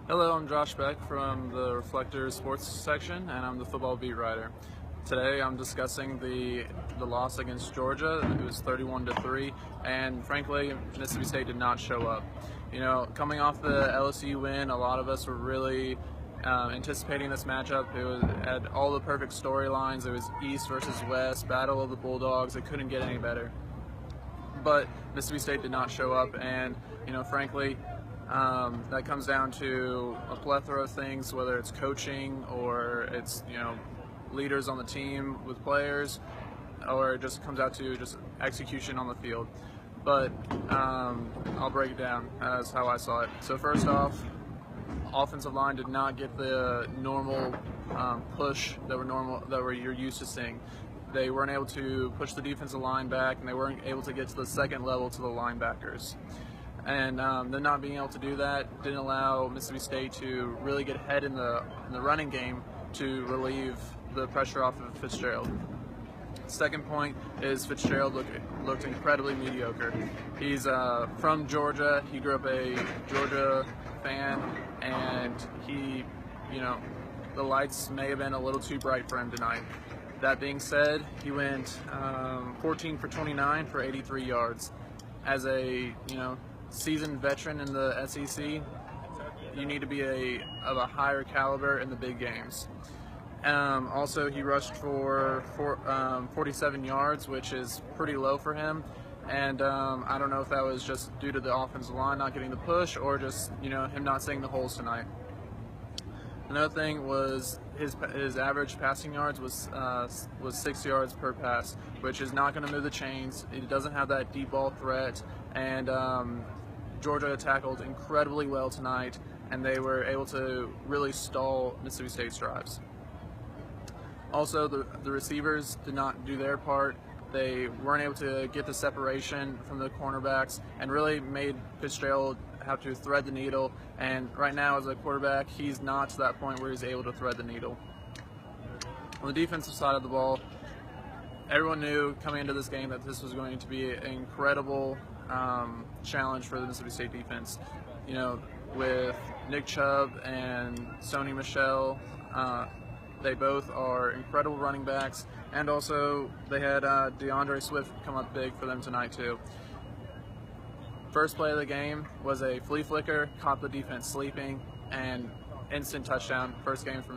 Hello, I'm Josh Beck from the Reflector Sports section, and I'm the football beat writer. Today, I'm discussing the loss against Georgia. It was 31-3, and frankly, Mississippi State did not show up. You know, coming off the LSU win, a lot of us were really anticipating this matchup. Had all the perfect storylines. It was East versus West, battle of the Bulldogs. It couldn't get any better. But Mississippi State did not show up, and frankly, that comes down to a plethora of things, whether it's coaching or it's leaders on the team with players, or it just comes out to just execution on the field. But I'll break it down as how I saw it. So first off, offensive line did not get the normal push that you're used to seeing. They weren't able to push the defensive line back, and they weren't able to get to the second level to the linebackers. And them not being able to do that didn't allow Mississippi State to really get ahead in the running game to relieve the pressure off of Fitzgerald. Second point is Fitzgerald looked incredibly mediocre. He's from Georgia. He grew up a Georgia fan, and the lights may have been a little too bright for him tonight. That being said, he went 14 for 29 for 83 yards. As a seasoned veteran in the SEC, you need to be of a higher caliber in the big games. Also, he rushed for 47 yards, which is pretty low for him. And I don't know if that was just due to the offensive line not getting the push, or just him not seeing the holes tonight. Another thing was his average passing yards was 6 yards per pass, which is not going to move the chains. It doesn't have that deep ball threat, and Georgia tackled incredibly well tonight, and they were able to really stall Mississippi State's drives. Also, the receivers did not do their part. They weren't able to get the separation from the cornerbacks, and really made Fitzgerald have to thread the needle. And right now, as a quarterback, he's not to that point where he's able to thread the needle. On the defensive side of the ball, everyone knew coming into this game that this was going to be an incredible challenge for the Mississippi State defense. With Nick Chubb and Sony Michel, they both are incredible running backs, and also they had DeAndre Swift come up big for them tonight too. First play of the game was a flea flicker, caught the defense sleeping, and instant touchdown, first play from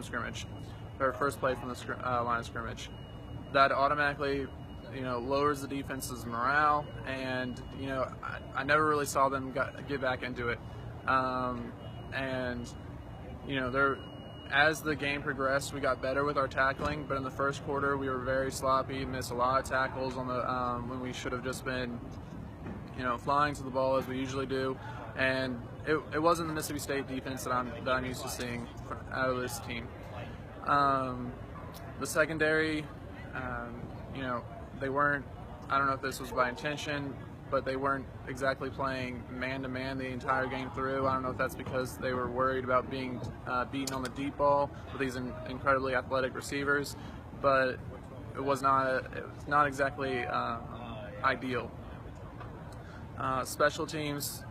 the line of scrimmage. That automatically lowers the defense's morale, and I never really saw them get back into it. As the game progressed, we got better with our tackling, but in the first quarter we were very sloppy, missed a lot of tackles on the when we should have just been flying to the ball as we usually do, and it wasn't the Mississippi State defense that I'm used to seeing out of this team. The secondary, they weren't, I don't know if this was by intention, but they weren't exactly playing man-to-man the entire game through. I don't know if that's because they were worried about being beaten on the deep ball with these incredibly athletic receivers, but it was not exactly ideal. Special teams,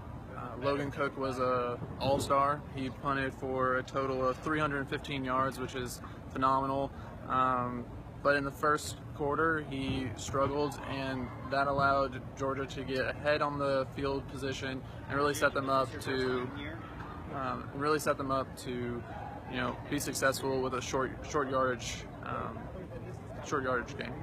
Logan Cook was an all-star. He punted for a total of 315 yards, which is phenomenal. But in the first quarter, he struggled, and that allowed Georgia to get ahead on the field position and really set them up to be successful with a short yardage game.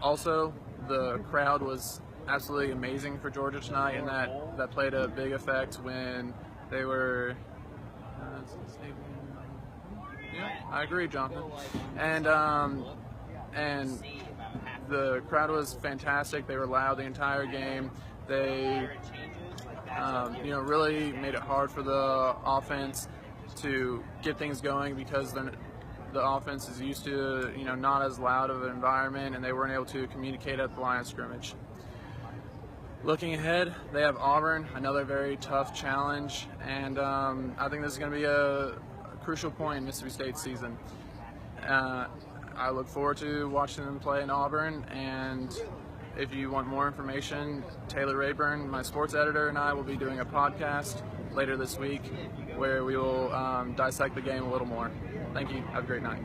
Also, the crowd was absolutely amazing for Georgia tonight, and that played a big effect when they were. Yeah, I agree, Jonathan. And the crowd was fantastic. They were loud the entire game. They, really made it hard for the offense to get things going, because the offense is used to, not as loud of an environment, and they weren't able to communicate at the line of scrimmage. Looking ahead, they have Auburn, another very tough challenge, and I think this is going to be a crucial point in Mississippi State's season. I look forward to watching them play in Auburn, and if you want more information, Taylor Rayburn, my sports editor, and I will be doing a podcast later this week where we will dissect the game a little more. Thank you. Have a great night.